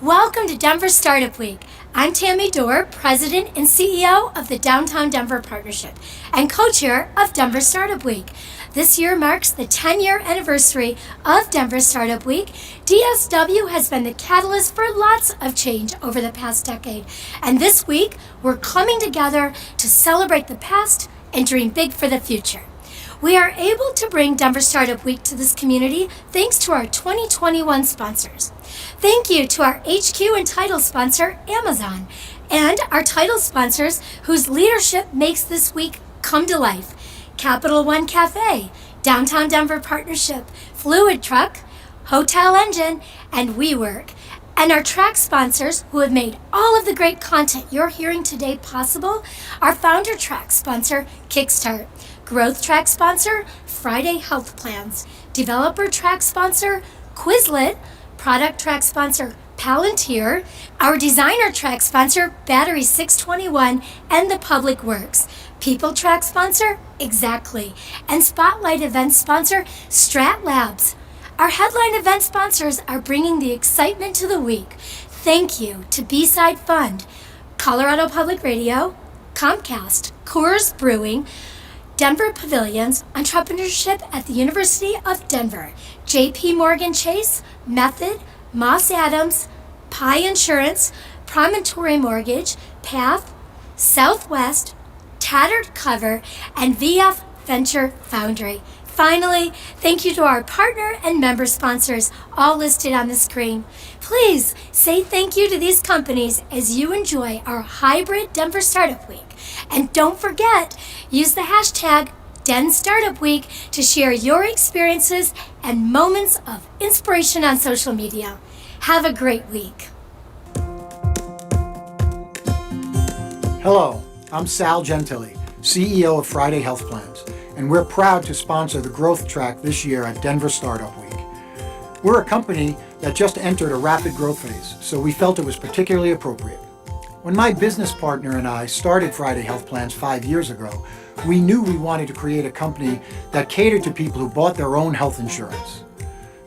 Welcome to Denver Startup Week. I'm Tammy Dorr, President and CEO of the Downtown Denver Partnership and co-chair of Denver Startup Week. This year marks the 10-year anniversary of Denver Startup Week. DSW has been the catalyst for lots of change over the past decade, and this week we're coming together to celebrate the past and dream big for the future. We are able to bring Denver Startup Week to this community thanks to our 2021 sponsors. Thank you to our HQ and title sponsor, Amazon, and our title sponsors whose leadership makes this week come to life. Capital One Cafe, Downtown Denver Partnership, Fluid Truck, Hotel Engine, and WeWork. And our track sponsors who have made all of the great content you're hearing today possible, our founder track sponsor, Kickstart, growth track sponsor, Friday Health Plans, developer track sponsor, Quizlet, product track sponsor, Palantir, our designer track sponsor, Battery 621, and the Public Works. People track sponsor, Exactly, and Spotlight event sponsor, Strat Labs. Our headline event sponsors are bringing the excitement to the week. Thank you to B-Side Fund, Colorado Public Radio, Comcast, Coors Brewing, Denver Pavilions, Entrepreneurship at the University of Denver, JP Morgan Chase, Method, Moss Adams, Pi Insurance, Promontory Mortgage, Path, Southwest, Tattered Cover, and VF Venture Foundry. Finally, thank you to our partner and member sponsors, all listed on the screen. Please say thank you to these companies as you enjoy our hybrid Denver Startup Week. And don't forget, use the hashtag DenStartupWeek to share your experiences and moments of inspiration on social media. Have a great week. Hello, I'm Sal Gentili, CEO of Friday Health Plans, and we're proud to sponsor the growth track this year at Denver Startup Week. We're a company that just entered a rapid growth phase, so we felt it was particularly appropriate. When my business partner and I started Friday Health Plans 5 years ago, we knew we wanted to create a company that catered to people who bought their own health insurance.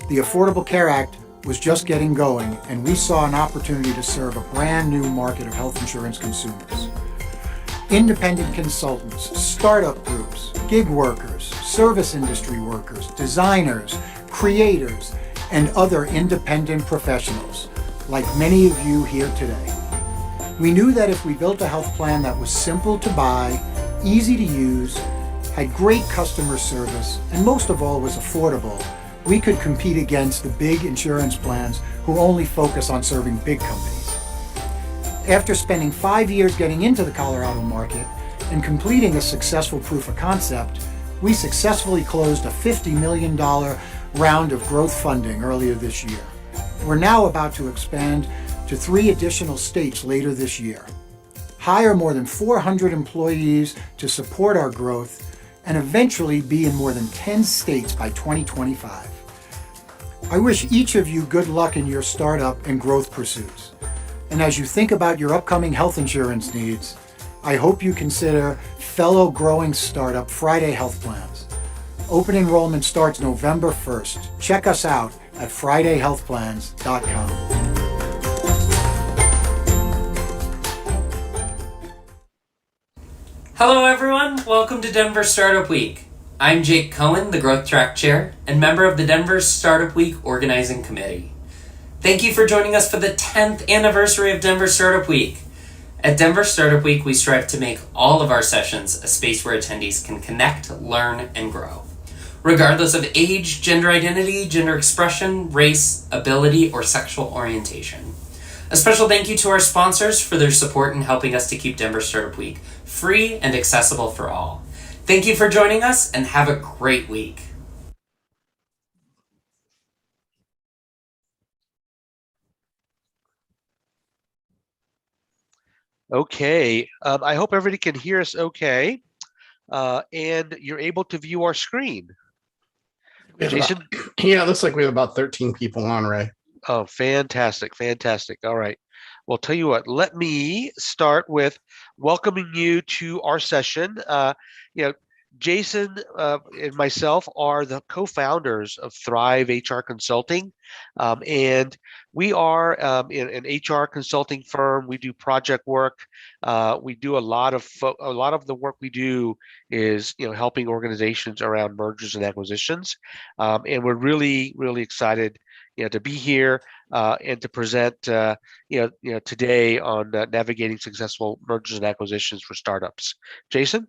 The Affordable Care Act was just getting going, and we saw an opportunity to serve a brand new market of health insurance consumers. Independent consultants, startup groups, gig workers, service industry workers, designers, creators, and other independent professionals, like many of you here today. We knew that if we built a health plan that was simple to buy, easy to use, had great customer service, and most of all was affordable, we could compete against the big insurance plans who only focus on serving big companies. After spending 5 years getting into the Colorado market and completing a successful proof of concept, we successfully closed a $50 million round of growth funding earlier this year. We're now about to expand to 3 additional states later this year, hire more than 400 employees to support our growth, and eventually be in more than 10 states by 2025. I wish each of you good luck in your startup and growth pursuits. And as you think about your upcoming health insurance needs, I hope you consider fellow growing startup Friday Health Plans. Open enrollment starts November 1st. Check us out at FridayHealthPlans.com. Hello everyone, welcome to Denver Startup Week. I'm Jake Cohen, the Growth Track Chair and member of the Denver Startup Week Organizing Committee. Thank you for joining us for the 10th anniversary of Denver Startup Week. At Denver Startup Week, we strive to make all of our sessions a space where attendees can connect, learn, and grow. Regardless of age, gender identity, gender expression, race, ability, or sexual orientation. A special thank you to our sponsors for their support in helping us to keep Denver Startup Week free and accessible for all. Thank you for joining us and have a great week. Okay, I hope everybody can hear us okay, and you're able to view our screen. Jason? Yeah, it looks like we have about 13 people on, Ray. Oh, fantastic, fantastic. All right. Well, tell you what, let me start with welcoming you to our session. Jason and myself are the co-founders of Thrive HR Consulting, and we are an HR consulting firm. We do project work. We do a lot of the work we do is helping organizations around mergers and acquisitions, and we're really excited to be here and to present today on navigating successful mergers and acquisitions for startups. Jason?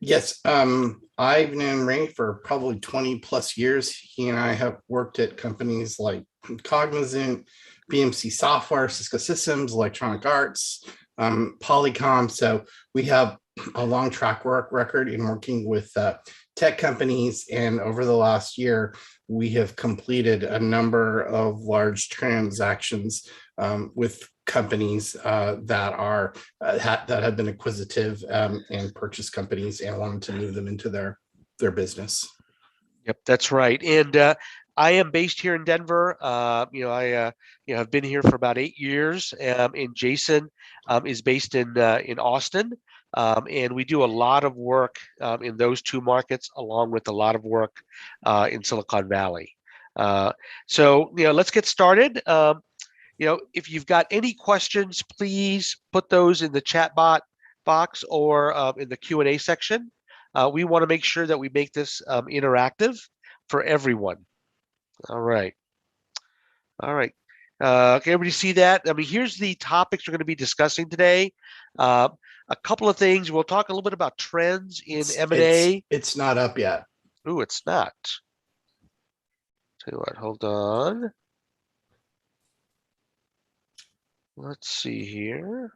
Yes, I've known Ray for probably 20 plus years. He and I have worked at companies like Cognizant, BMC Software, Cisco Systems, Electronic Arts, Polycom. So we have a long track record in working with tech companies. And over the last year, we have completed a number of large transactions with companies that have been acquisitive and purchased companies and wanted to move them into their business. Yep, that's right. And I am based here in Denver. I have been here for about 8 years. And Jason is based in Austin. And we do a lot of work in those two markets, along with a lot of work in Silicon Valley. So let's get started. If you've got any questions, please put those in the chat box or in the Q&A section. We want to make sure that we make this interactive for everyone. All right. Okay, everybody see that? I mean, here's the topics we're going to be discussing today. A couple of things. We'll talk a little bit about trends in M&A. It's not up yet. Ooh, it's not. Tell you what, hold on. Let's see here.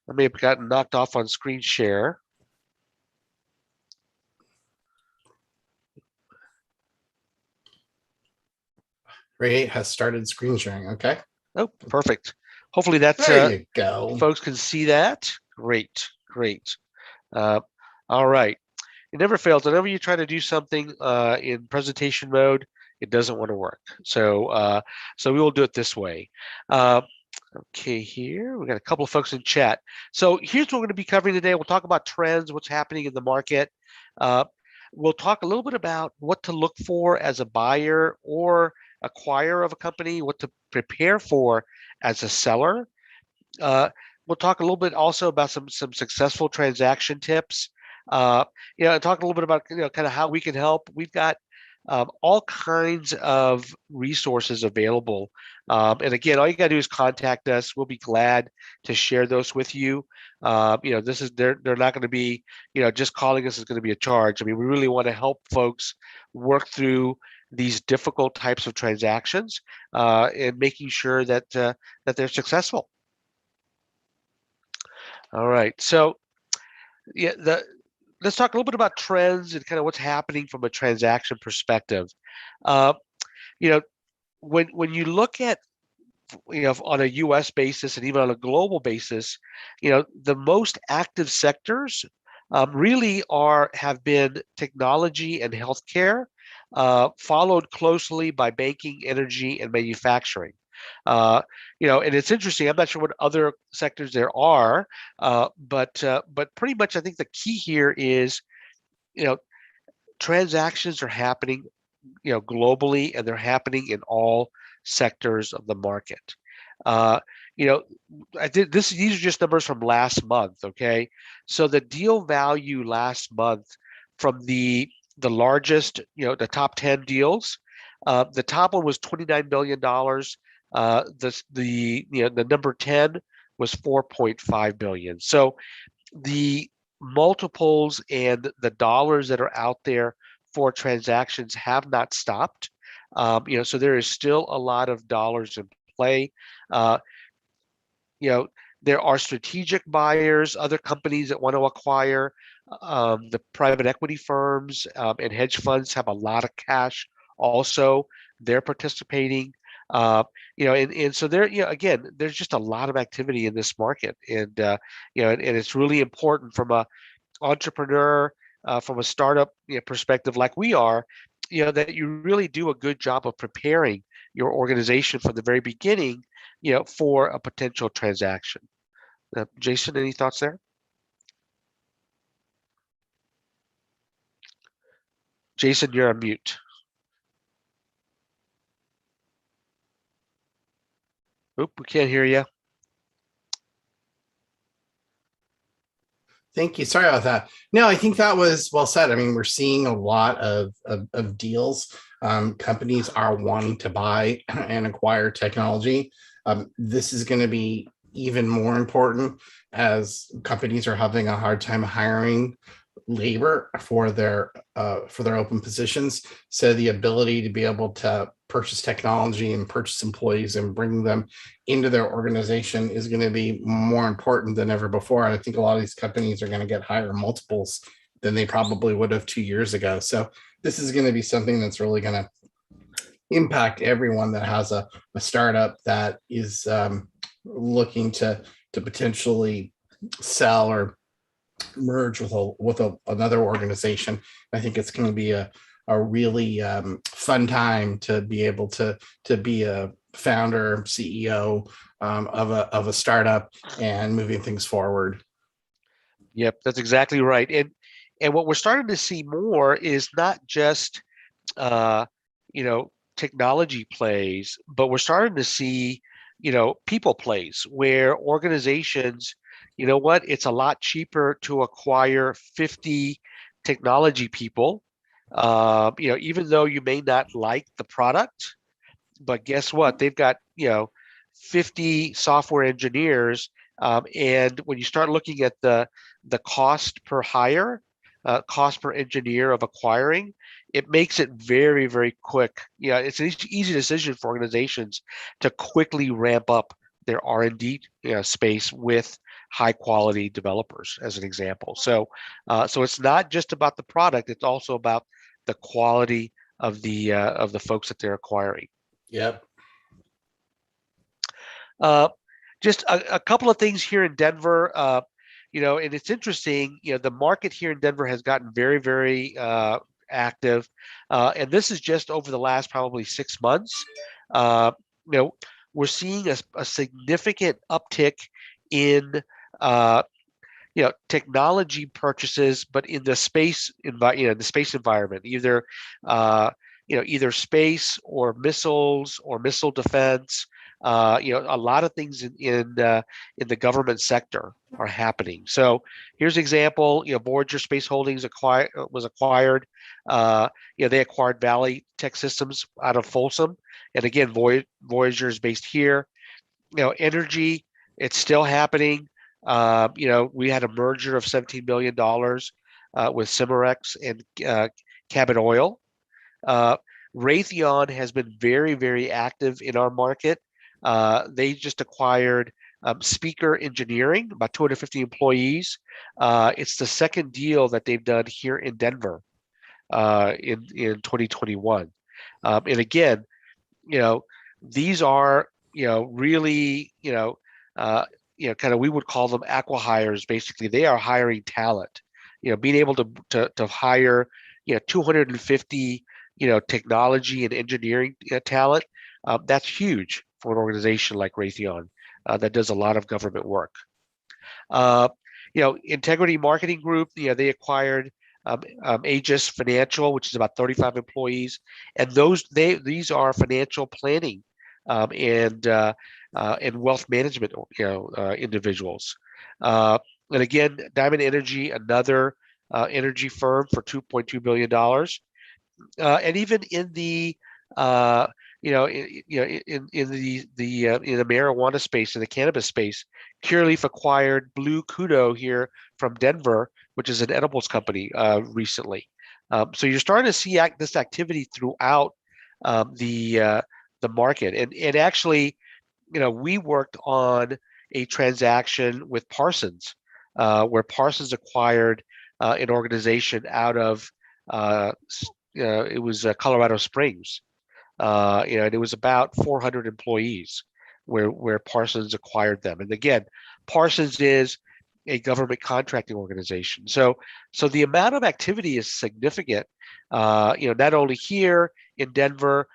I may have gotten knocked off on screen share. Ray has started screen sharing. Okay. Oh, perfect. Hopefully that's there you go. Folks can see that. Great. All right. It never fails. Whenever you try to do something in presentation mode, it doesn't want to work. So we will do it this way. Okay, here we got a couple of folks in chat. So here's what we're going to be covering today. We'll talk about trends, what's happening in the market. We'll talk a little bit about what to look for as a buyer or acquirer of a company, what to prepare for as a seller. We'll talk a little bit also about some successful transaction tips. Talk a little bit about kind of how we can help. We've got all kinds of resources available. And again, all you got to do is contact us. We'll be glad to share those with you. They're not going to be, just calling us is going to be a charge. I mean, we really want to help folks work through these difficult types of transactions and making sure that they're successful. All right. So, let's talk a little bit about trends and kind of what's happening from a transaction perspective. When you look at on a U.S. basis and even on a global basis, the most active sectors really have been technology and healthcare, followed closely by banking, energy, and manufacturing. And it's interesting. I'm not sure what other sectors there are, but pretty much I think the key here is, transactions are happening, globally, and they're happening in all sectors of the market. These are just numbers from last month. Okay, so the deal value last month from the largest, the top 10 deals, the top one was $29 billion. The number 10 was 4.5 billion. So the multiples and the dollars that are out there for transactions have not stopped. So there is still a lot of dollars in play. There are strategic buyers, other companies that want to acquire. The private equity firms and hedge funds have a lot of cash. Also, they're participating. And so there, again, there's just a lot of activity in this market, and and it's really important from a entrepreneur, from a startup perspective, like we are, that you really do a good job of preparing your organization from the very beginning, for a potential transaction. Jason, any thoughts there? Jason, you're on mute. Oop, we can't hear you. Thank you. Sorry about that. No, I think that was well said. I mean, we're seeing a lot of deals. Companies are wanting to buy and acquire technology. This is going to be even more important as companies are having a hard time hiring labor for their open positions. So the ability to be able to purchase technology and purchase employees and bring them into their organization is going to be more important than ever before. And I think a lot of these companies are going to get higher multiples than they probably would have 2 years ago. So this is going to be something that's really going to impact everyone that has a startup that is looking to potentially sell or merge with another organization. I think it's going to be a really fun time to be able to be a founder, CEO of a startup and moving things forward. Yep, that's exactly right. And what we're starting to see more is not just technology plays, but we're starting to see people plays where organizations, it's a lot cheaper to acquire 50 technology people, even though you may not like the product, but guess what? They've got 50 software engineers, and when you start looking at the cost per hire, cost per engineer of acquiring, it makes it very, very quick. It's an easy decision for organizations to quickly ramp up their R&D space with high quality developers, as an example. So it's not just about the product; it's also about the quality of the folks that they're acquiring. Yep. Just a couple of things here in Denver. And it's interesting. The market here in Denver has gotten very, very active, and this is just over the last probably 6 months. We're seeing a significant uptick in technology purchases, but in the space environment, either either space or missiles or missile defense. A lot of things in the government sector are happening. So here's an example. Voyager Space Holdings was acquired. They acquired Valley Tech Systems out of Folsom, and again, Voyager is based here. Energy, it's still happening. We had a merger of $17 million with Cimarex and Cabot Oil. Raytheon has been very, very active in our market. They just acquired Speaker Engineering, about 250 employees. It's the second deal that they've done here in Denver in 2021. And again, these are really kind of, we would call them acqui-hires. Basically, they are hiring talent. Being able to hire 250 technology and engineering talent, that's huge for an organization like Raytheon that does a lot of government work. Integrity Marketing Group, they acquired Aegis Financial, which is about 35 employees, and these are financial planning and wealth management individuals. And again, Diamond Energy, another energy firm for $2.2 billion. And even in the in the marijuana space, in the cannabis space, Cureleaf acquired Blue Kudo here from Denver, which is an edibles company, recently. So you're starting to see this activity throughout the market, and actually, we worked on a transaction with Parsons, where Parsons acquired an organization out of it was Colorado Springs, and it was about 400 employees where Parsons acquired them. And again, Parsons is a government contracting organization. So the amount of activity is significant, not only here in Denver,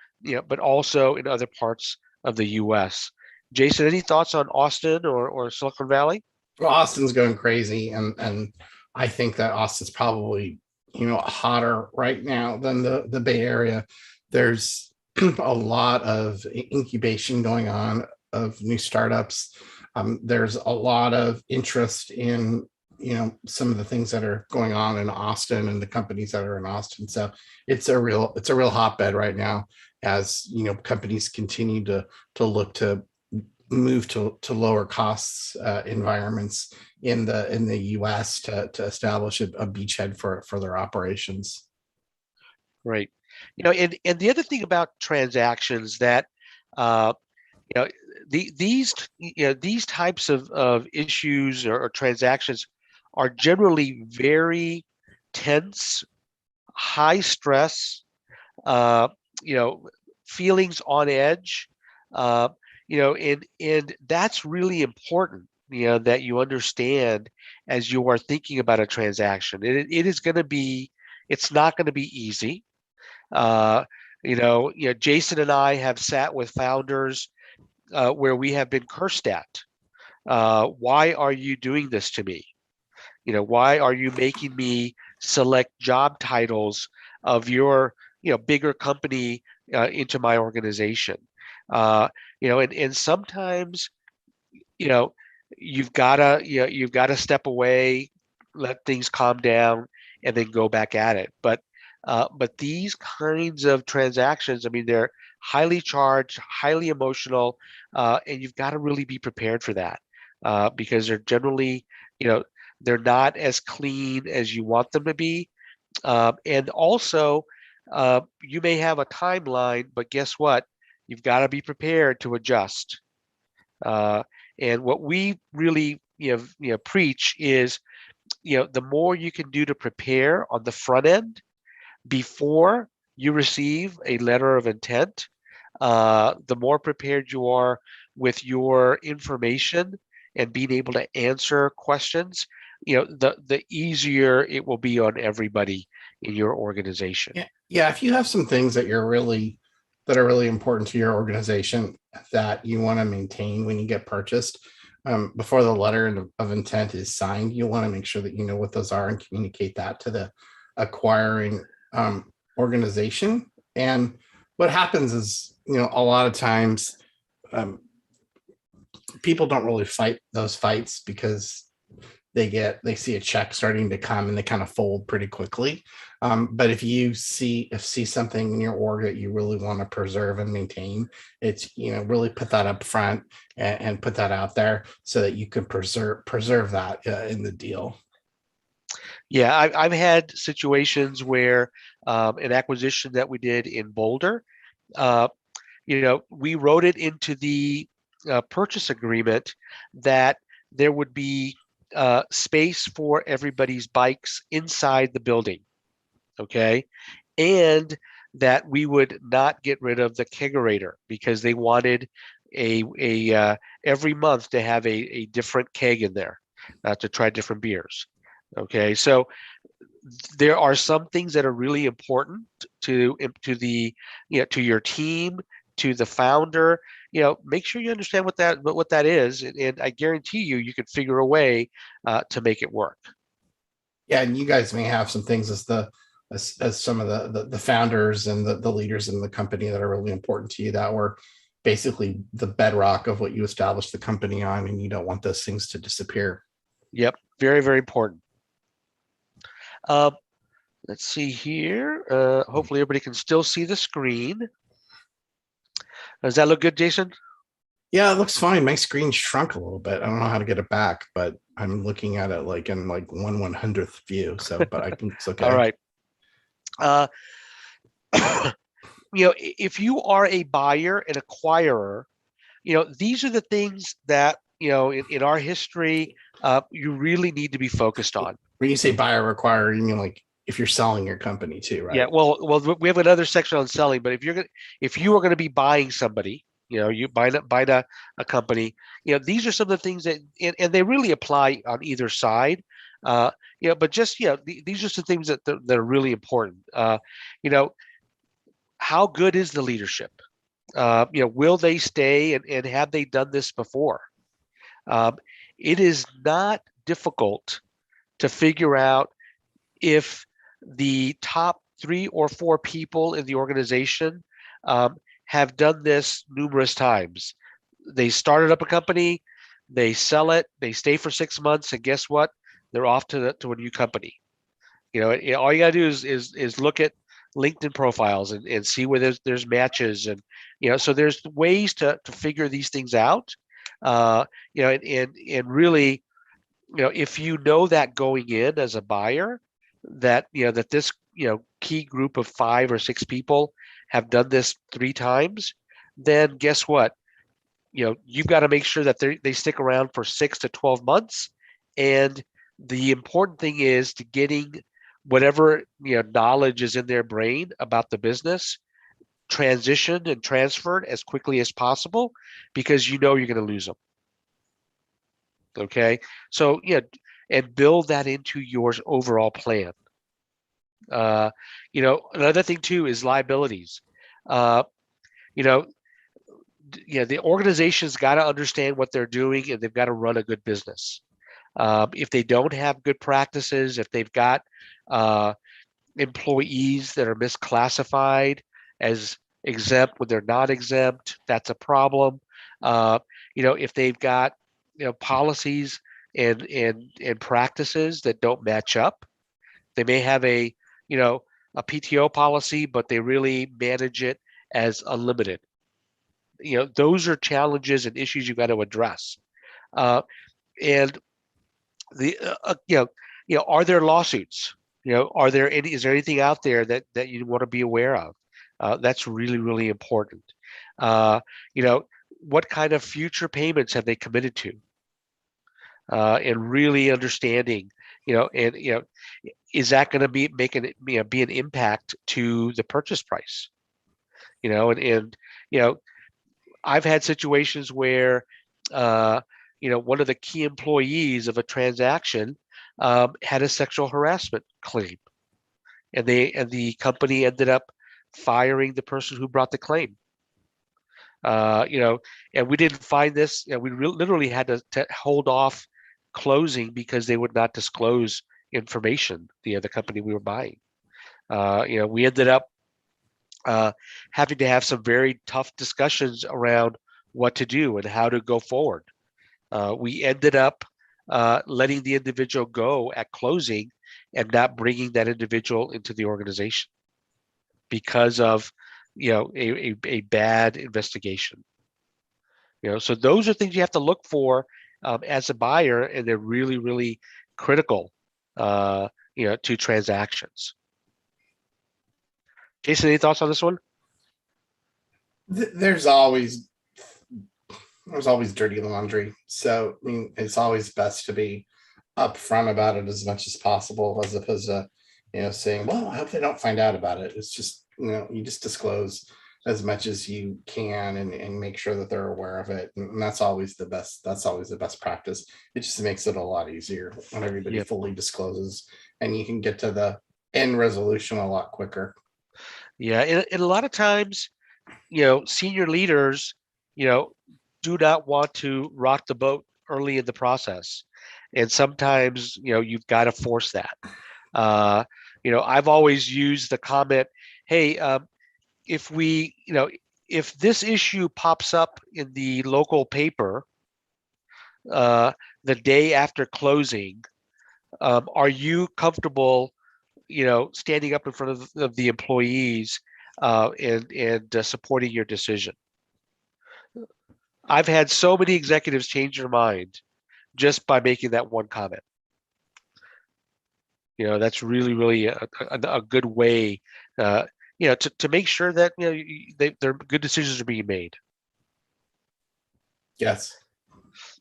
but also in other parts of the U.S. Jason, any thoughts on Austin or Silicon Valley? Well, Austin's going crazy, and I think that Austin's probably hotter right now than the Bay Area. There's a lot of incubation going on of new startups. There's a lot of interest in some of the things that are going on in Austin and the companies that are in Austin. So it's a real hotbed right now, as companies continue to look to move to lower costs environments in the US to establish a beachhead for their operations. Right. And the other thing about transactions that uh, these types of issues or transactions are generally very tense, high stress, uh, feelings on edge, and that's really important, that you understand as you are thinking about a transaction. It is going to be, it's not going to be easy. Uh, Jason and I have sat with founders where we have been cursed at. Why are you doing this to me? Why are you making me select job titles of your, bigger company into my organization? And sometimes, you know, you've got to step away, let things calm down, and then go back at it. But these kinds of transactions, I mean, they're highly charged, highly emotional, and you've got to really be prepared for that, because they're generally, they're not as clean as you want them to be. And also, you may have a timeline, but guess what? You've got to be prepared to adjust. And what we really, preach is, the more you can do to prepare on the front end before you receive a letter of intent, the more prepared you are with your information and being able to answer questions, the easier it will be on everybody in your organization. Yeah, if you have some things that are really important to your organization that you want to maintain when you get purchased, before the letter of intent is signed, you want to make sure that you know what those are and communicate that to the acquiring organization. And what happens is, a lot of times people don't really fight those fights because they see a check starting to come and they kind of fold pretty quickly. But if you see something in your org that you really want to preserve and maintain, it's, really put that up front and put that out there so that you can preserve that in the deal. Yeah, I've had situations where an acquisition that we did in Boulder, we wrote it into the purchase agreement that there would be space for everybody's bikes inside the building, okay? And that we would not get rid of the kegerator because they wanted a every month to have a different keg in there to try different beers. Okay, so there are some things that are really important to the to your team, to the founder. Make sure you understand what that is, and I guarantee you could figure a way to make it work. Yeah, and you guys may have some things as some of the founders and the leaders in the company that are really important to you that were basically the bedrock of what you established the company on, and you don't want those things to disappear. Yep, very, very important. Let's see here. Hopefully everybody can still see the screen. Does that look good, Jason? Yeah, it looks fine. My screen shrunk a little bit. I don't know how to get it back, but I'm looking at it like in like 1/100th view. So, but I think it's okay. All right. If you are a buyer and acquirer, these are the things that, in our history, you really need to be focused on. When you say buyer acquire, you mean like if you're selling your company too, right? Yeah. Well, we have another section on selling, but if you are going to be buying somebody, you buy a company, these are some of the things that, and they really apply on either side. But just, these are some things that are really important. How good is the leadership? Will they stay and have they done this before? It is not difficult to figure out if the top 3 or 4 people in the organization have done this numerous times. They started up a company, they sell it, they stay for 6 months, and guess what? They're off to a new company. All you gotta do is look at LinkedIn profiles and see where there's matches, and so there's ways to figure these things out. And really, if you know that going in as a buyer, that that this key group of 5 or 6 people have done this 3 times, then guess what? You've got to make sure that they stick around for 6 to 12 months. And the important thing is to getting whatever knowledge is in their brain about the business transitioned and transferred as quickly as possible, because you're going to lose them. Okay, so and build that into your overall plan. Another thing too is liabilities. The organization's got to understand what they're doing, and they've got to run a good business. If they don't have good practices, if they've got employees that are misclassified as exempt when they're not exempt, that's a problem. If they've got policies and practices that don't match up, they may have a PTO policy, but they really manage it as unlimited. Those are challenges and issues you've got to address. And are there lawsuits? Is there anything out there that you want to be aware of? That's really, really important. What kind of future payments have they committed to? And really understanding, is that going to be an impact to the purchase price? I've had situations where, one of the key employees of a transaction had a sexual harassment claim, and the company ended up firing the person who brought the claim. And we didn't find this. We literally had to hold off closing because they would not disclose information. The company we were buying. We ended up having to have some very tough discussions around what to do and how to go forward. We ended up letting the individual go at closing and not bringing that individual into the organization because of a bad investigation. So those are things you have to look for as a buyer, and they're really, really critical to transactions. Jason, any thoughts on this one? There's always dirty laundry. So I mean, it's always best to be upfront about it as much as possible, as opposed to saying, well, I hope they don't find out about it. It's just you just disclose as much as you can and make sure that they're aware of it. And that's always the best practice. It just makes it a lot easier when everybody fully discloses, and you can get to the end resolution a lot quicker. Yeah, and a lot of times, senior leaders, do not want to rock the boat early in the process, and sometimes, you've got to force that. I've always used the comment, hey, if this issue pops up in the local paper the day after closing, are you comfortable standing up in front of the employees and supporting your decision? I've had so many executives change their mind just by making that one comment. That's really, really a good way, to make sure that their good decisions are being made. Yes,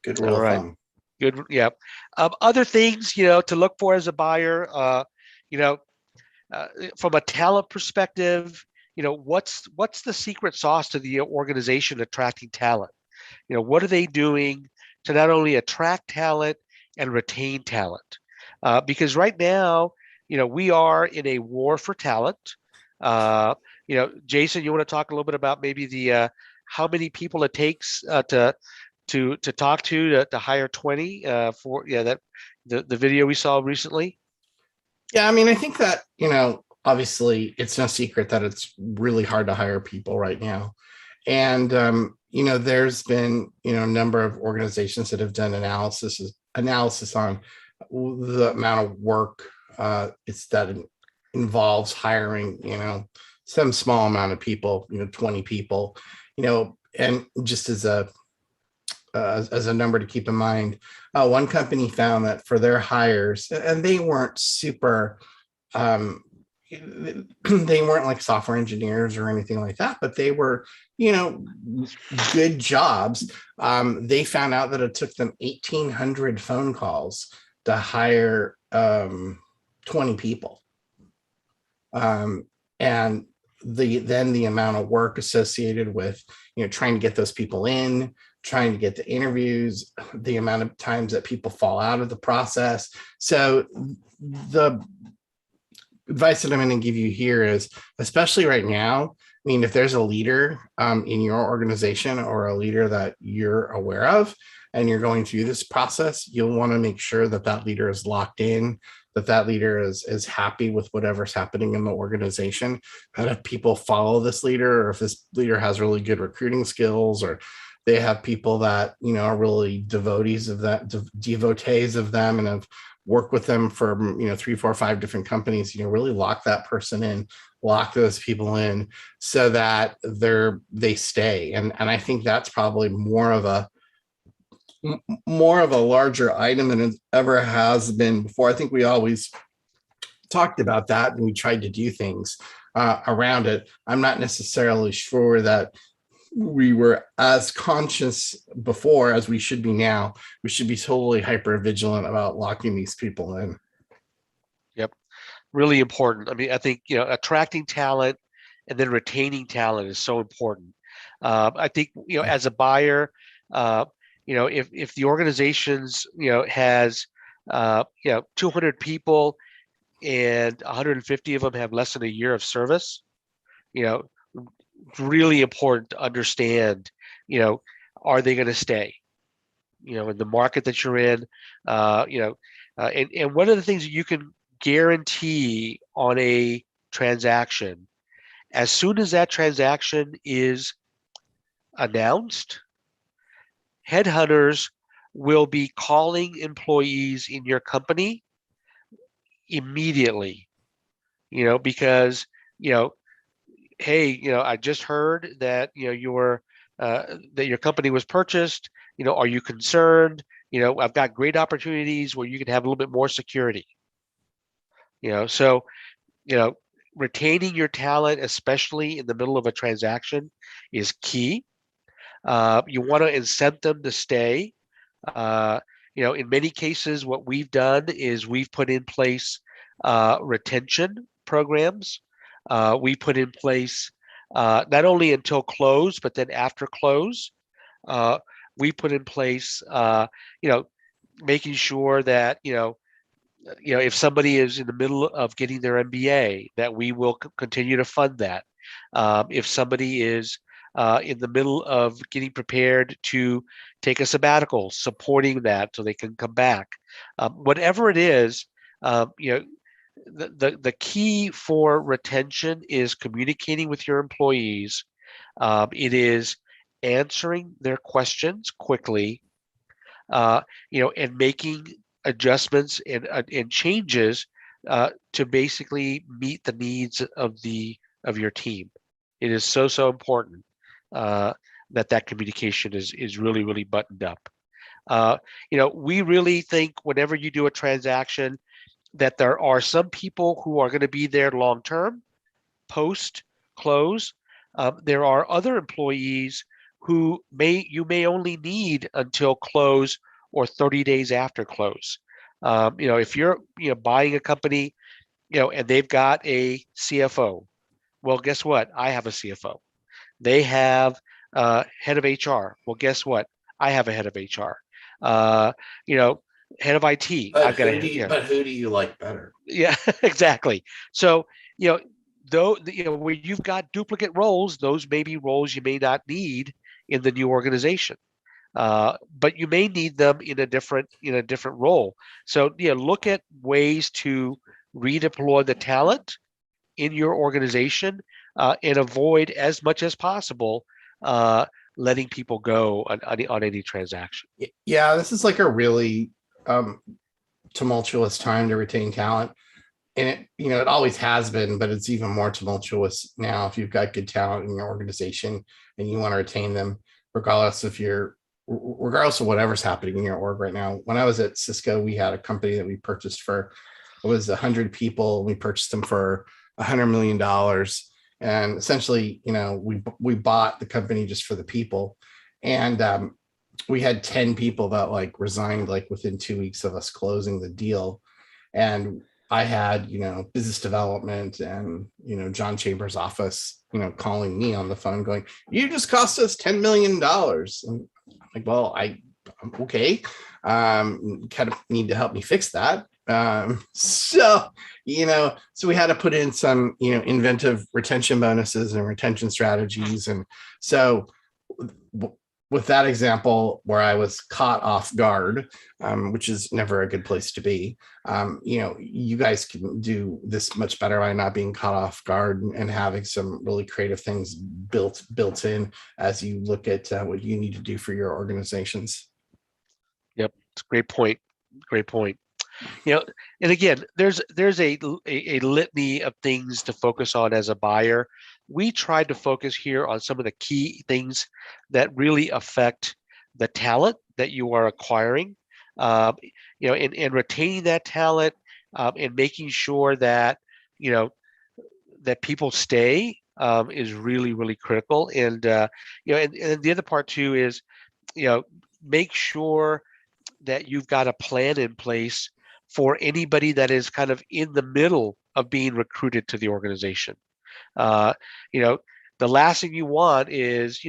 good rule of thumb. Good, yeah. Other things to look for as a buyer, from a talent perspective, what's the secret sauce to the organization attracting talent? What are they doing to not only attract talent and retain talent? Because right now, we are in a war for talent. Jason, you want to talk a little bit about maybe the how many people it takes to talk to hire 20 for that the video we saw recently? Yeah, I mean, I think that, obviously it's no secret that it's really hard to hire people right now. And, there's been, a number of organizations that have done analysis on the amount of work it's that it involves hiring, some small amount of people, 20 people, and just as a number to keep in mind, one company found that for their hires, and they weren't super, um, they weren't like software engineers or anything like that, but they were, you know, good jobs. They found out that it took them 1,800 phone calls to hire 20 people. And the amount of work associated with, trying to get those people in, trying to get the interviews, the amount of times that people fall out of the process. So the advice that I'm going to give you here is, especially right now, I mean, if there's a leader in your organization or a leader that you're aware of, and you're going through this process, you'll want to make sure that that leader is locked in, that that leader is happy with whatever's happening in the organization. And if people follow this leader, or if this leader has really good recruiting skills, or they have people that, are really devotees of them and have worked with them for, 3, 4, 5 different companies, really lock that person in, lock those people in so that they stay. And I think that's probably more of a larger item than it ever has been before. I think we always talked about that and we tried to do things around it. I'm not necessarily sure that we were as conscious before as we should be now. We should be totally hyper vigilant about locking these people in. Yep. Really important. I mean, I think, attracting talent and then retaining talent is so important. I think, as a buyer, if the organization's, has, 200 people and 150 of them have less than a year of service, really important to understand, are they going to stay, in the market that you're in, and one of the things that you can guarantee on a transaction, as soon as that transaction is announced, headhunters will be calling employees in your company immediately, because, hey, I just heard that, that your company was purchased, are you concerned? I've got great opportunities where you can have a little bit more security. So, retaining your talent, especially in the middle of a transaction, is key. You want to incent them to stay. In many cases, what we've done is we've put in place retention programs. We put in place not only until close, but then after close. We put in place, making sure that, if somebody is in the middle of getting their MBA, that we will continue to fund that. If somebody is in the middle of getting prepared to take a sabbatical, supporting that so they can come back. Whatever it is, the key for retention is communicating with your employees. It is answering their questions quickly, and making adjustments and changes to basically meet the needs of your team. It is so important that communication is really, really buttoned up. We really think whenever you do a transaction that there are some people who are going to be there long term, post close. There are other employees who you may only need until close or 30 days after close. If you're buying a company, and they've got a CFO, well, guess what? I have a CFO. They have head of HR. Well, guess what? I have a head of HR. Head of IT. But who do you like better? Yeah, exactly. So, where you've got duplicate roles, those may be roles you may not need in the new organization, but you may need them in a different role. So, look at ways to redeploy the talent in your organization, and avoid as much as possible letting people go on any transaction. Yeah, this is like a really tumultuous time to retain talent. And it always has been, but it's even more tumultuous now if you've got good talent in your organization and you want to retain them, regardless of whatever's happening in your org right now. When I was at Cisco, we had a company that we purchased for, it was 100 people. We purchased them for $100 million. And essentially, we bought the company just for the people. And we had 10 people that like resigned like within 2 weeks of us closing the deal. And I had, business development and, John Chambers' office, calling me on the phone going, you just cost us $10 million. And I'm like, well, I'm okay. Kind of need to help me fix that. So we had to put in some, inventive retention bonuses and retention strategies. And so with that example where I was caught off guard, which is never a good place to be, you guys can do this much better by not being caught off guard and having some really creative things built in as you look at what you need to do for your organizations. Yep, it's a great point. Great point. And again, there's a litany of things to focus on as a buyer. We tried to focus here on some of the key things that really affect the talent that you are acquiring, and retaining that talent, and making sure that, that people stay, is really, really critical. And, and the other part too is, make sure that you've got a plan in place for anybody that is kind of in the middle of being recruited to the organization. The last thing you want is,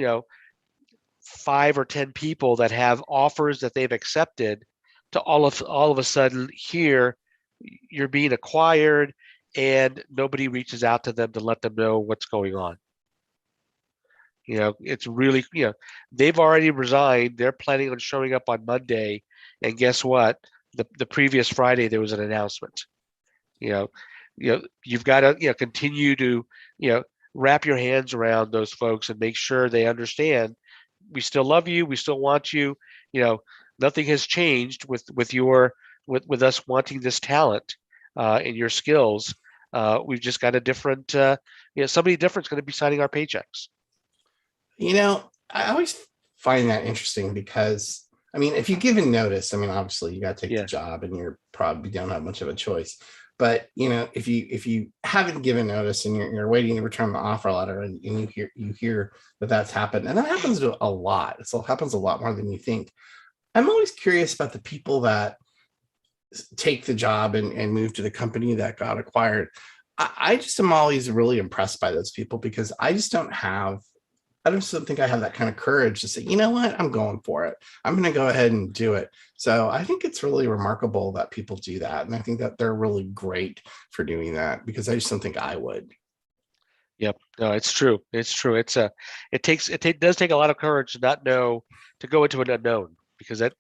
5 or 10 people that have offers that they've accepted to all of a sudden here you're being acquired and nobody reaches out to them to let them know what's going on. It's really, they've already resigned. They're planning on showing up on Monday. And guess what? The previous Friday, there was an announcement. You've got to, continue to, wrap your hands around those folks and make sure they understand we still love you. We still want you. Nothing has changed with us wanting this talent and your skills. We've just got a different, somebody different's going to be signing our paychecks. I always find that interesting because, if you give a notice, obviously you that take the job and you're probably don't have much of a choice. But if you haven't given notice and you're waiting to return the offer letter and you hear that that's happened, and that happens a lot. It happens a lot more than you think. I'm always curious about the people that take the job and move to the company that got acquired. I just am always really impressed by those people because I just don't think I have that kind of courage to say, you know what, I'm going for it. I'm going to go ahead and do it. So I think it's really remarkable that people do that. And I think that they're really great for doing that because I just don't think I would. Yep. No, it's true. It's true. It does take a lot of courage to not know, to go into an unknown, because that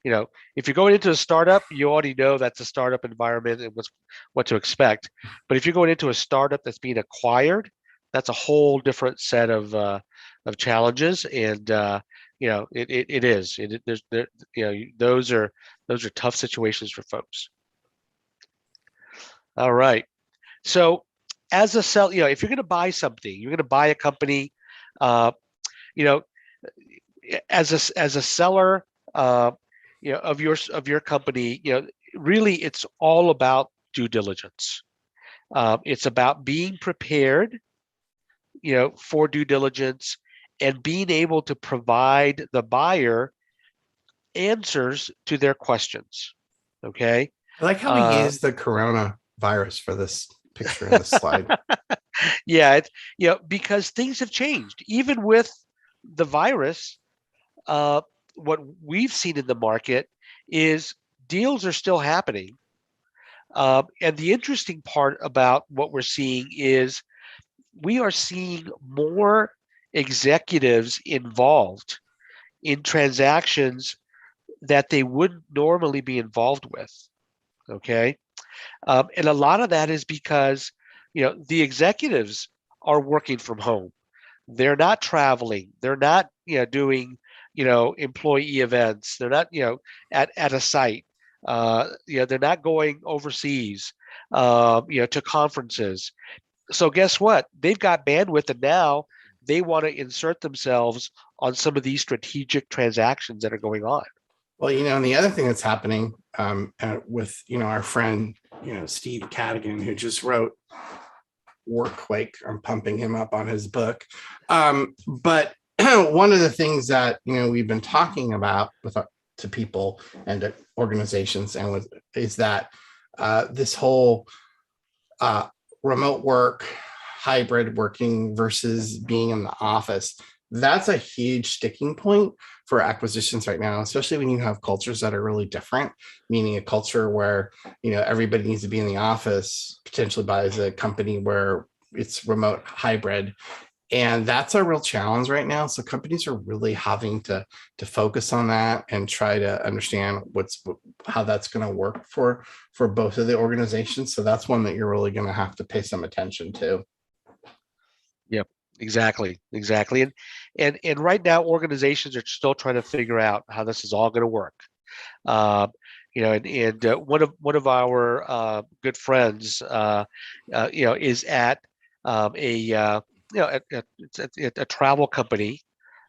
if you're going into a startup, you already know that's a startup environment and what to expect. But if you're going into a startup that's being acquired, that's a whole different set of challenges, and it is. Those are tough situations for folks. All right. So as a seller, if you're going to buy something, you're going to buy a company, as a seller, of your company, really it's all about due diligence. It's about being prepared, for due diligence and being able to provide the buyer answers to their questions. Okay. I like how we use the coronavirus for this picture in the slide. Yeah. Because things have changed. Even with the virus, what we've seen in the market is deals are still happening. And the interesting part about what we're seeing is we are seeing more executives involved in transactions that they wouldn't normally be involved with. Okay. And a lot of that is because, the executives are working from home. They're not traveling. They're not, doing, employee events. They're not, at a site. They're not going overseas, to conferences. So guess what? They've got bandwidth, and now they want to insert themselves on some of these strategic transactions that are going on. Well, and the other thing that's happening with, our friend, Steve Cadigan, who just wrote Workquake. I'm pumping him up on his book. But one of the things that, we've been talking about to people and to organizations is that this whole remote work, hybrid working versus being in the office, that's a huge sticking point for acquisitions right now, especially when you have cultures that are really different, meaning a culture where, everybody needs to be in the office, potentially buys a company where it's remote hybrid. And that's a real challenge right now. So companies are really having to focus on that and try to understand how that's going to work for both of the organizations. So that's one that you're really going to have to pay some attention to. Yep, exactly. And right now, organizations are still trying to figure out how this is all going to work. One of our good friends, is at a travel company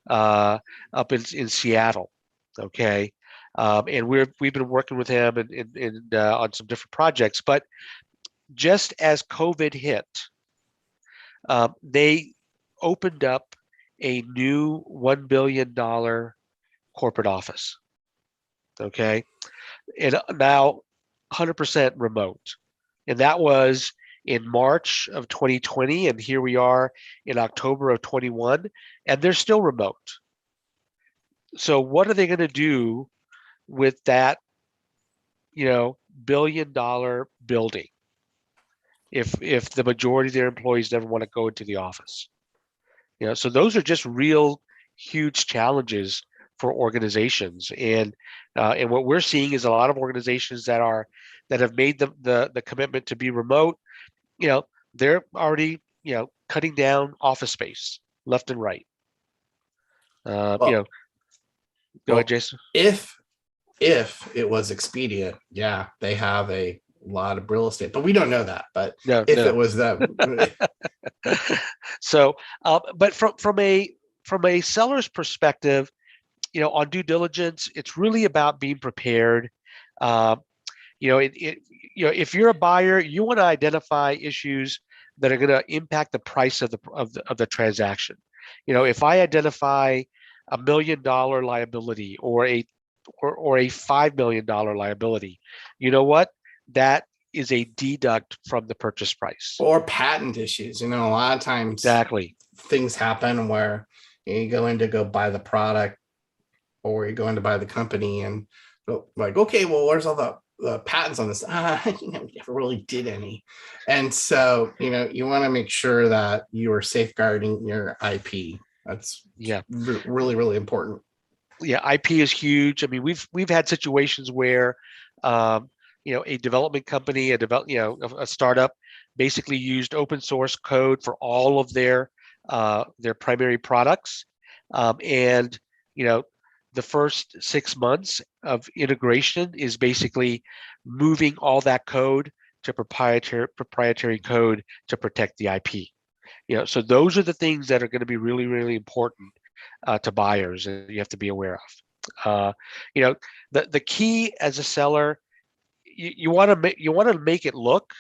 up in Seattle. Okay. And we've been working with him and on some different projects, but just as COVID hit, they opened up a new $1 billion corporate office. Okay. And now 100% remote. And that was in March of 2020. And here we are in October of 21, and they're still remote. So what are they going to do with that, $1 billion building if the majority of their employees never want to go into the office? So those are just real huge challenges for organizations. And what we're seeing is a lot of organizations that have made the commitment to be remote, they're already, cutting down office space left and right. Go ahead, Jason. If it was expedient, yeah, they have a lot of real estate, but we don't know that. But it was them. So, but from a seller's perspective, on due diligence, it's really about being prepared. If you're a buyer, you want to identify issues that are going to impact the price of the transaction. If I identify $1 million liability or a $5 million liability, you know what? That is a deduct from the purchase price. Or patent issues. A lot of times exactly things happen where you go in to go buy the product, or you go in to buy the company, and like, okay, well, where's all the patents on this? We never really did any. And so, you want to make sure that you are safeguarding your IP. That's really, really important. Yeah, IP is huge. I mean, we've had situations where, a development company, a startup, basically used open source code for all of their primary products, and the first 6 months of integration is basically moving all that code to proprietary code to protect the IP. So those are the things that are going to be really, really important to buyers, and you have to be aware of. The key as a seller, you want to make it look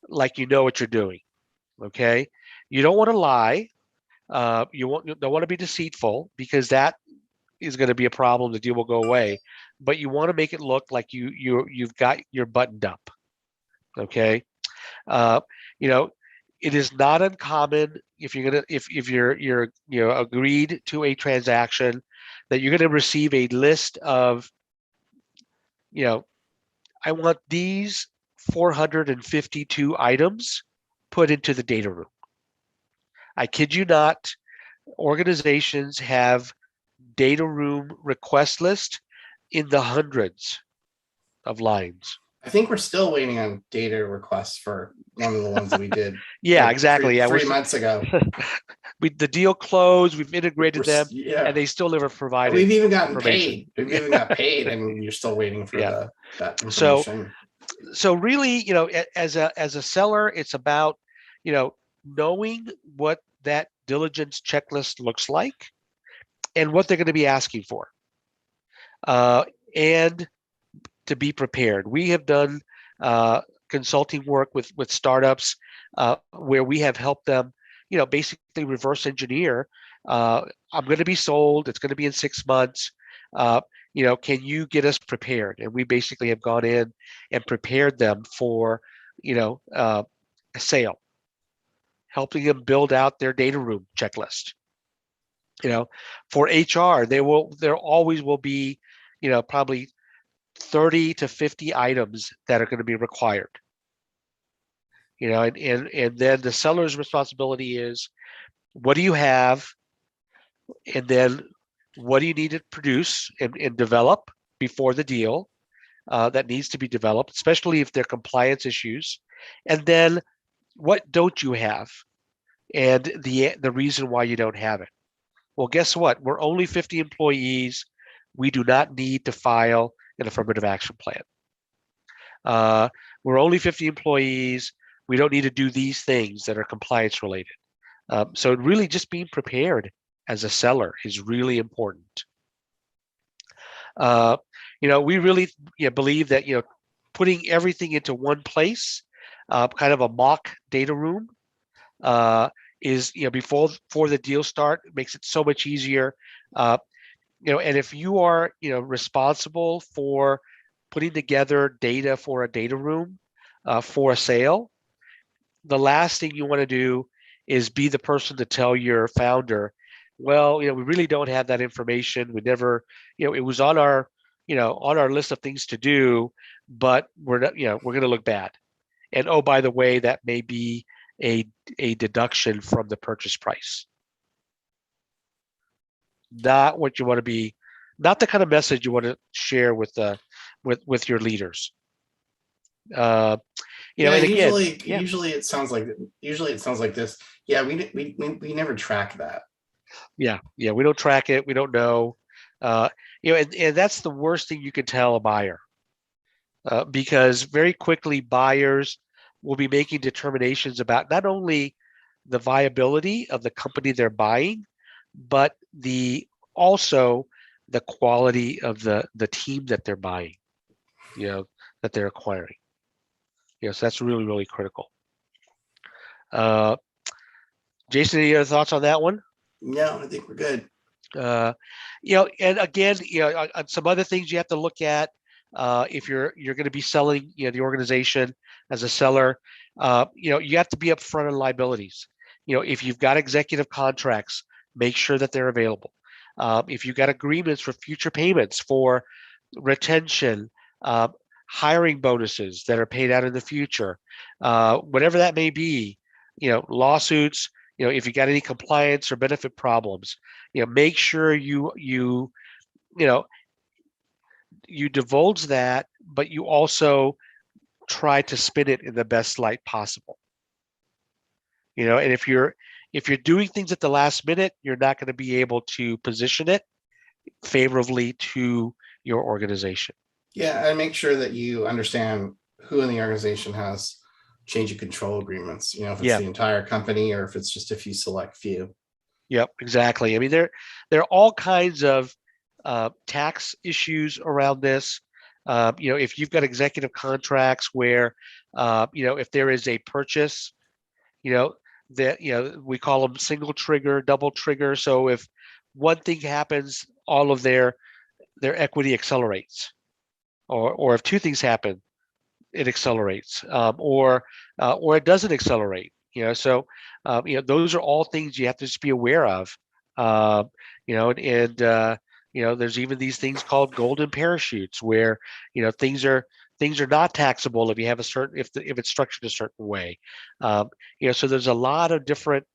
like you know what you're doing. Okay, you don't want to lie. You don't want to be deceitful, because that is going to be a problem. The deal will go away, but you want to make it look like you've got your buttoned up. Okay, it is not uncommon if you're agreed to a transaction that you're going to receive a list of, I want these 452 items put into the data room. I kid you not, organizations have data room request list in the hundreds of lines. think we're still waiting on data requests for one of the ones that we did. Yeah, like exactly. three months ago. The deal closed. We've integrated them, Yeah. and they still never provided. We've even gotten information. paid. We've even got paid, and you're still waiting for Yeah. that information. So really, as a seller, it's about, knowing what that diligence checklist looks like and what they're going to be asking for, and to be prepared. We have done consulting work with startups where we have helped them, basically reverse engineer. I'm going to be sold. It's going to be in 6 months. Can you get us prepared? And we basically have gone in and prepared them for, a sale, helping them build out their data room checklist. For HR, there always will be, probably 30 to 50 items that are going to be required. And then the seller's responsibility is, what do you have? And then what do you need to produce and develop before the deal that needs to be developed, especially if they're compliance issues? And then what don't you have? And the reason why you don't have it. Well, guess what? We're only 50 employees. We do not need to file an affirmative action plan. We're only 50 employees. We don't need to do these things that are compliance related. So really just being prepared as a seller is really important. We really believe that, putting everything into one place, kind of a mock data room, is, before the deal start, makes it so much easier. And if you are, responsible for putting together data for a data room for a sale, the last thing you want to do is be the person to tell your founder, well, we really don't have that information. We never, it was on our, on our list of things to do, but we're not, we're going to look bad. And oh, by the way, that may be a deduction from the purchase price. Not what you want to be, not the kind of message you want to share with your leaders. And again, usually it sounds like this. Yeah, we never track that. Yeah, we don't track it. We don't know. And that's the worst thing you can tell a buyer, because very quickly buyers will be making determinations about not only the viability of the company they're buying, but also the quality of the team that they're buying, that they're acquiring. So that's really, really critical. Jason, any other thoughts on that one? No, I think we're good. And again, on some other things you have to look at, if you're going to be selling, the organization as a seller, you have to be upfront on liabilities. If you've got executive contracts, make sure that they're available. If you've got agreements for future payments for retention, hiring bonuses that are paid out in the future, whatever that may be, lawsuits, if you got any compliance or benefit problems, make sure you divulge that, but you also try to spin it in the best light possible. And if you're doing things at the last minute, you're not going to be able to position it favorably to your organization. Yeah, and make sure that you understand who in the organization has change of control agreements, if it's the entire company or if it's just a select few. Yep, exactly. I mean, there are all kinds of tax issues around this. If you've got executive contracts where, if there is a purchase, that, we call them single trigger, double trigger. So if one thing happens, all of their equity accelerates, or if two things happen, it accelerates, or it doesn't accelerate. So those are all things you have to just be aware of. There's even these things called golden parachutes where things are not taxable if you have if it's structured a certain way. So there's a lot of different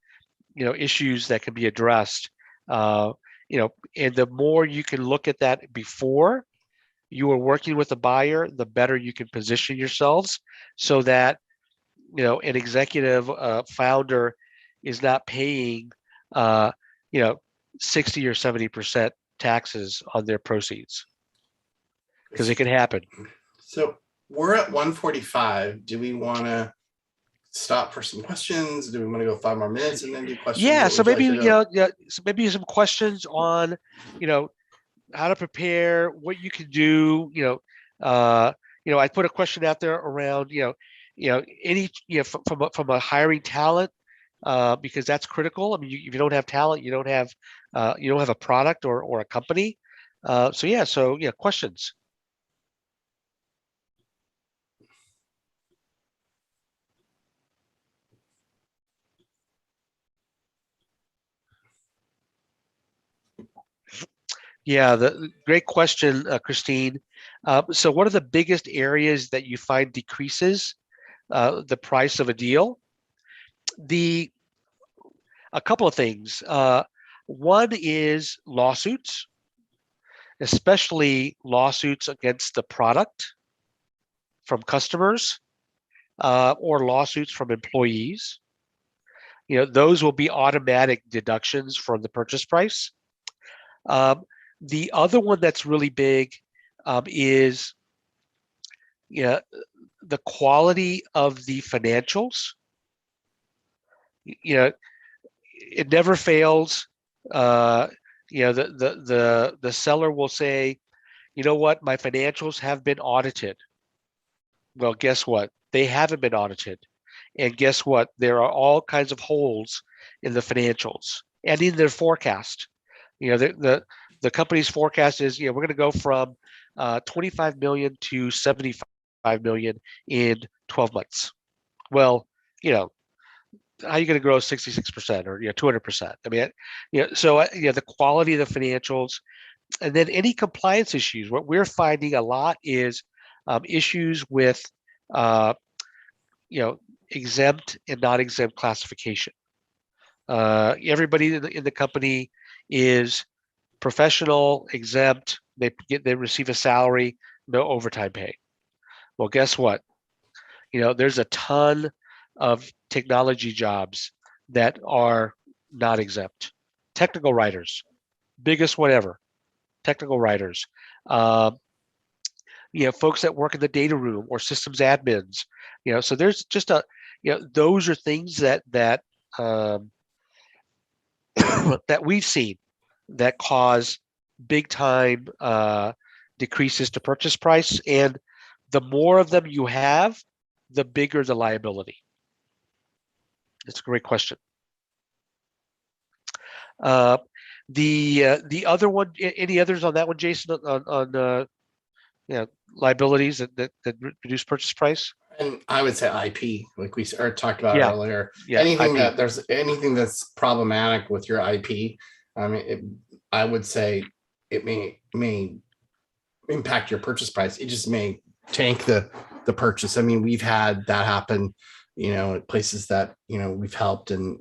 issues that can be addressed. And the more you can look at that before, you are working with a buyer, the better you can position yourselves so that an executive founder is not paying uh, you know 60 or 70% taxes on their proceeds, because it can happen. So we're at 1:45. Do we want to stop for some questions? Do we want to go 5 more minutes and then do questions? Yeah, What so would you maybe like to do? so maybe some questions on how to prepare, what you can do. I put a question out there around any from a hiring talent, because that's critical. I mean, if you don't have talent, you don't have a product or a company. So questions. Yeah, the great question, Christine. So what are the biggest areas that you find decreases the price of a deal? A couple of things. One is lawsuits, especially lawsuits against the product from customers, or lawsuits from employees. Those will be automatic deductions from the purchase price. The other one that's really big is the quality of the financials. It never fails. The seller will say, you know what, my financials have been audited. Well, guess what? They haven't been audited. And guess what? There are all kinds of holes in the financials and in their forecast. The company's forecast is, we're going to go from 25 million to 75 million in 12 months. Well, how are you going to grow 66% or 200%? I mean, the quality of the financials, and then any compliance issues. What we're finding a lot is issues with exempt and non-exempt classification. Everybody in the company is professional, exempt. They receive a salary, no overtime pay. Well, guess what? There's a ton of technology jobs that are not exempt. Technical writers, biggest one ever. Technical writers. Folks that work in the data room or systems admins. So there's just those are things that that we've seen that cause big time decreases to purchase price. And the more of them you have, the bigger the liability. It's a great question. The other one, any others on that one, Jason, on liabilities that reduce purchase price? And I would say IP, like we talked about Yeah. earlier. Yeah, Anything IP. anything that's problematic with your IP, I would say it may impact your purchase price. It just may tank the purchase. I mean, we've had that happen, at places that we've helped and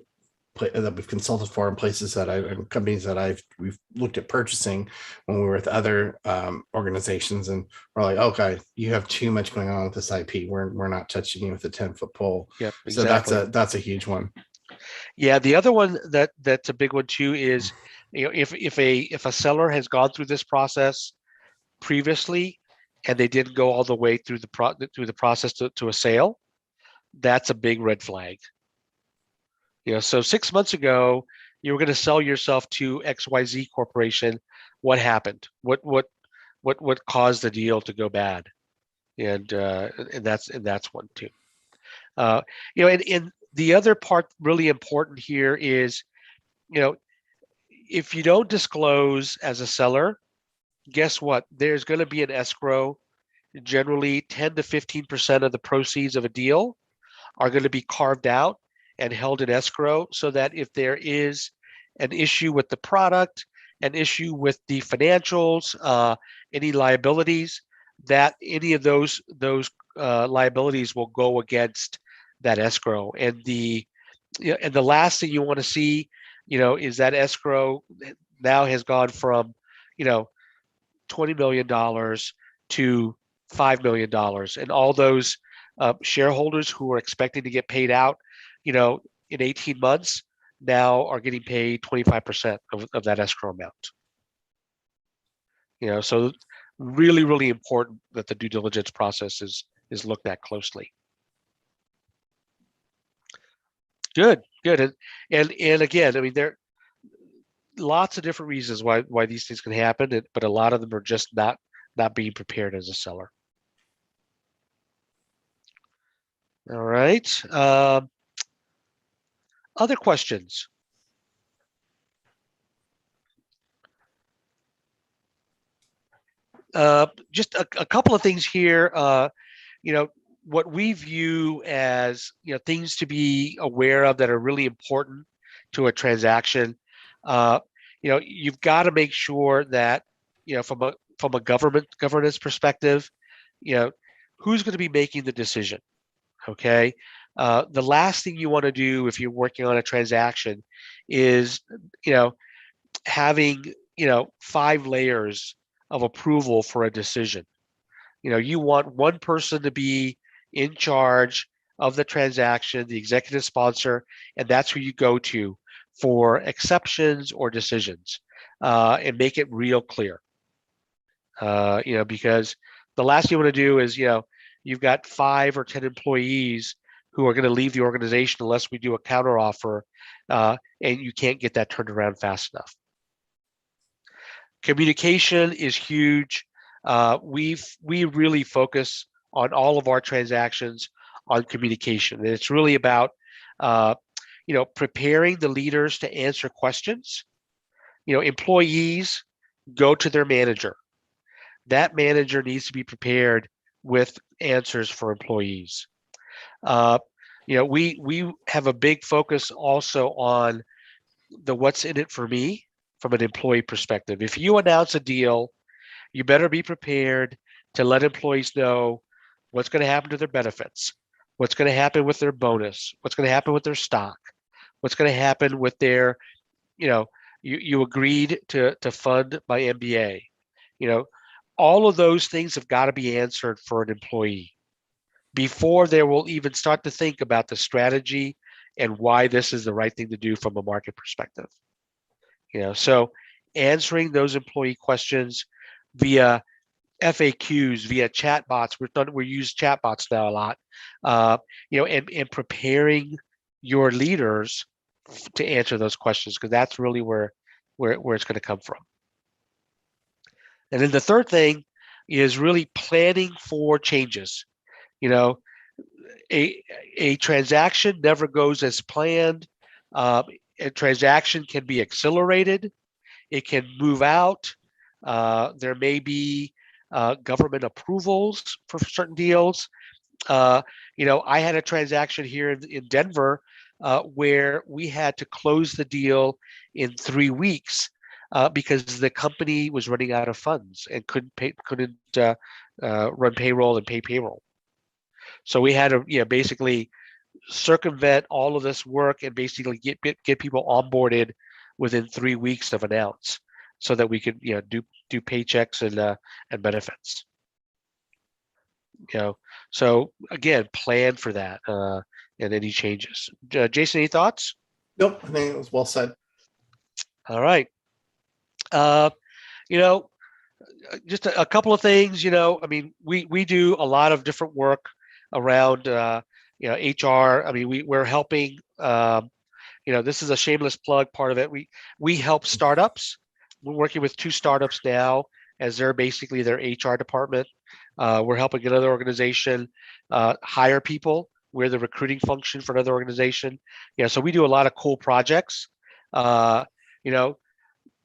that we've consulted for, in places that companies that we've looked at purchasing when we were with other organizations, and we're like, okay, you have too much going on with this IP. We're not touching you with a 10-foot pole. Yep, exactly. So that's a huge one. Yeah, the other one that's a big one too is, if a seller has gone through this process previously and they didn't go all the way through the process to a sale, that's a big red flag. So 6 months ago, you were going to sell yourself to XYZ Corporation. What happened? What caused the deal to go bad? And that's one too. And the other part really important here is, if you don't disclose as a seller, guess what? There's going to be an escrow. Generally, 10 to 15% of the proceeds of a deal are going to be carved out and held in escrow, so that if there is an issue with the product, an issue with the financials, any liabilities, that any of those liabilities will go against that escrow. And the last thing you want to see, is that escrow now has gone from $20 million to $5 million. And all those shareholders who are expecting to get paid out, in 18 months now are getting paid 25% of that escrow amount. So really, really important that the due diligence process is looked at closely. Good. And again, I mean, there are lots of different reasons why these things can happen, but a lot of them are just not being prepared as a seller. All right. Other questions? Just a couple of things here. What we view as things to be aware of that are really important to a transaction. You've got to make sure that from a governance perspective, who's going to be making the decision. Okay. The last thing you want to do if you're working on a transaction is having 5 layers of approval for a decision. You want one person to be in charge of the transaction, the executive sponsor, and that's who you go to for exceptions or decisions, and make it real clear. Because the last thing you want to do is, you've got 5 or 10 employees who are going to leave the organization unless we do a counteroffer, and you can't get that turned around fast enough. Communication is huge. We really focus on all of our transactions on communication, and it's really about preparing the leaders to answer questions. Employees go to their manager. That manager needs to be prepared with answers for employees. We have a big focus also on the what's in it for me from an employee perspective. If you announce a deal, you better be prepared to let employees know what's going to happen to their benefits, what's going to happen with their bonus, what's going to happen with their stock, what's going to happen with their, you agreed to fund my MBA. All of those things have got to be answered for an employee before they will even start to think about the strategy and why this is the right thing to do from a market perspective. So answering those employee questions via FAQs, via chatbots. We use chatbots now a lot. And preparing your leaders to answer those questions, because that's really where it's going to come from. And then the third thing is really planning for changes. A transaction never goes as planned. A transaction can be accelerated. It can move out. There may be government approvals for certain deals. I had a transaction here in Denver where we had to close the deal in 3 weeks because the company was running out of funds and couldn't run payroll and pay payroll. So we had to basically circumvent all of this work and basically get people onboarded within 3 weeks of announce, so that we could do paychecks and benefits. So again, plan for that and any changes. Jason, any thoughts? Nope, I think it was well said. All right. Just a couple of things. I mean, we do a lot of different work around HR. I mean, we're helping. This is a shameless plug. Part of it, we help startups. We're working with 2 startups now as they're basically their HR department. We're helping another organization hire people. We're the recruiting function for another organization. So we do a lot of cool projects.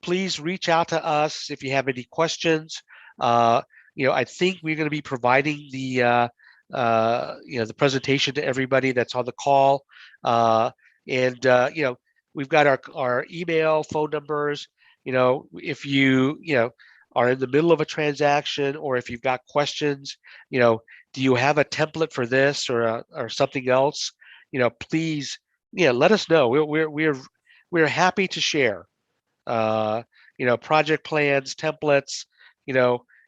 Please reach out to us if you have any questions. I think we're going to be providing the presentation to everybody that's on the call. We've got our email, phone numbers. If you are in the middle of a transaction, or if you've got questions, do you have a template for this or something else? Please, let us know. We're happy to share. Project plans, templates,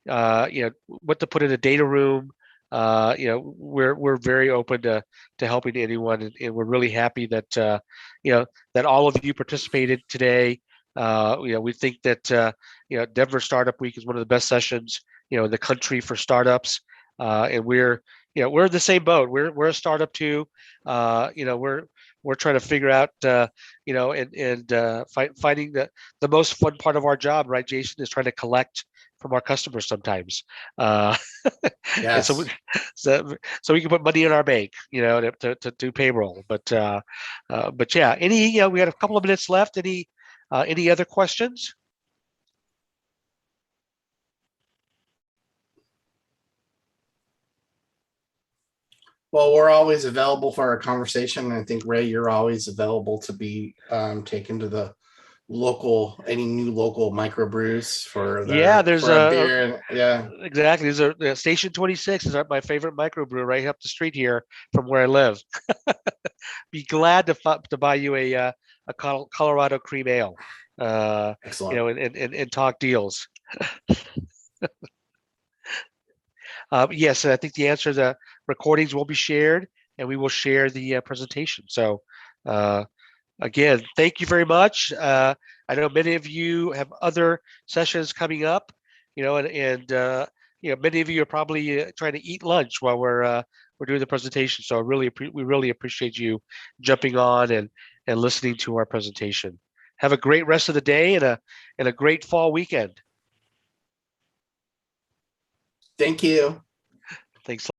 what to put in a data room. We're very open to helping anyone, and we're really happy that that all of you participated today. We think that Denver Startup Week is one of the best sessions in the country for startups, and we're in the same boat. We're a startup too. We're trying to figure out finding the most fun part of our job, right, Jason, is trying to collect from our customers sometimes. And so, Yes. so we can put money in our bank, to do payroll. But yeah, we got a couple of minutes left. Any other questions? Well, we're always available for our conversation. I think, Ray, you're always available to be taken to the any new local microbrews Yeah, there's for a beer. Yeah, exactly. There's Station 26 is my favorite microbrew right up the street here from where I live. Be glad to buy you a Colorado cream ale, excellent. and talk deals. Yes, I think the answer, the recordings will be shared, and we will share the presentation. So, again, thank you very much. I know many of you have other sessions coming up, and many of you are probably trying to eat lunch while we're doing the presentation. So we really appreciate you jumping on and listening to our presentation. Have a great rest of the day and a great fall weekend. Thank you. Thanks.